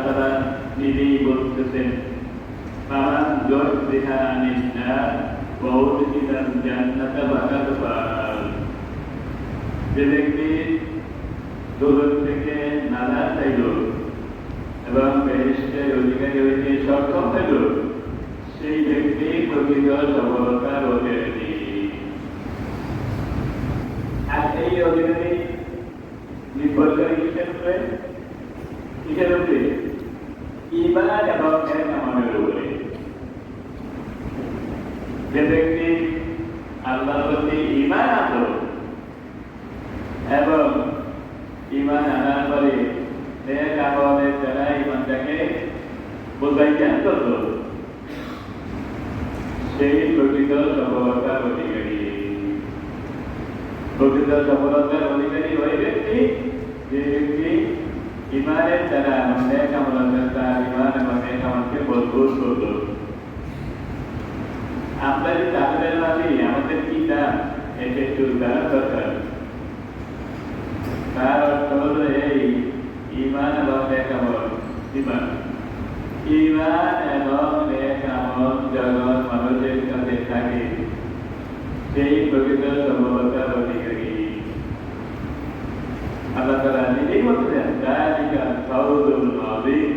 তাআলা নিজেই বলতেছেন ফামান যুহজিহা আনিন নার ওয়া উদখিলাল জান্নাতা ফাকাদ ফাজ। যে ব্যক্তি দোজখ থেকে নাজাত পাইল এবং বেহেশতের অধিকারী হইতে সক্ষম হইল, সেই ব্যক্তি প্রকৃত সফলতার অধিকারী। আর এই অধিকারী নির্ভর করে কিসের উপরে? কিসের উপরে? ঈমান এবং নেক আমলের উপরে। যে ব্যক্তি আল্লাহর প্রতি ঈমান আনল এবং ঈমান আনার পরে নেক আমলের দ্বারা ঈমানটাকে বোঝাইজ্ঞান করল, সেই প্রকৃত সফলতার অধিকারী। প্রকৃত সফলতার অধিকারী ওই ব্যক্তি যে ব্যক্তি ঈমানের দ্বারা নেক আমলের দ্বারা ঈমান এবং নেক আমলকে মজবুত করল। আমরা যে তাদের মাঝে আমাদের কি দাম, এটা একটু জানার দরকার। তার অর্থ হলো এই ঈমান এবং নেক আমল। ঈমান এবং নেক আমল যখন মানুষের কাছে থাকে, সেই প্রকৃত সফলতার অধিকারী। আল্লাহ তাআলা নিজেই বলতেছেন যালিকাল ফাউজুল আযীম,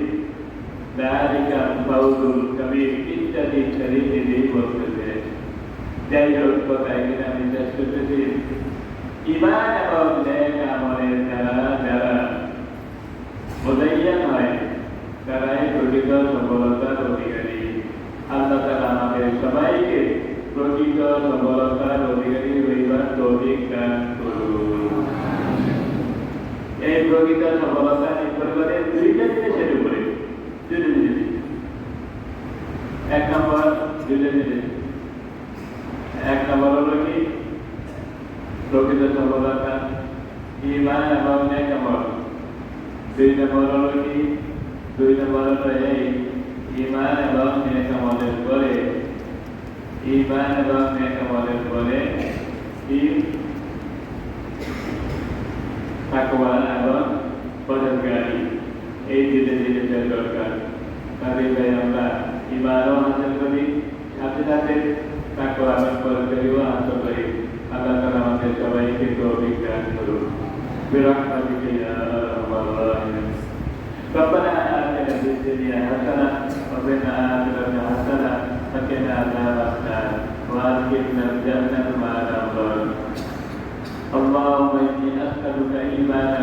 যালিকাল ফাউজুল কাবীর ইত্যাদি ইত্যাদি নিজেই বলতেছেন। যাই হোক, কথা এখানে আমি শেষ করতেছি। ঈমান এবং নেক আমলের দ্বারা যারা মুদায়্যান হয়, তারাই প্রকৃত সফলতার অধিকারী। আল্লাহ তাআলা আমাদের সবাইকে প্রকৃত সফলতার অধিকারী হইবার তৌফিক দান করুন। এই প্রকৃত সফলতা নির্ভর করে দুইটা জিনিসের উপরে। এক নম্বর দুইটা জিনিস। এক নম্বর হলো কি প্রকৃত সফলতা ঈমান এবং নেক আমল। দুই নম্বর হলো কি? দুই নম্বর হলো এই ঈমান এবং নেক আমলের পরে, ঈমান এবং নেক আমলের পরে তাকওয়া এবং পরহেজগারি। এই দুটো জিনিসের দরকার। তাহলে ভাই আমরা ঈমানও হাসিল করি, সাথে সাথে তাকওয়া এবং পরহেজগারিও হাসিল করি। আল্লাহ তাআলা আমাদের সবাইকে তৌফিক দান করুন। برحمتك يا ارحم الراحمين. ربنا آتنا في الدنيا حسنة وفي الآخرة حسنة وقنا عذاب النار وأدخلنا الجنة مع الأبرار. اللهم إني أسألك إيمانا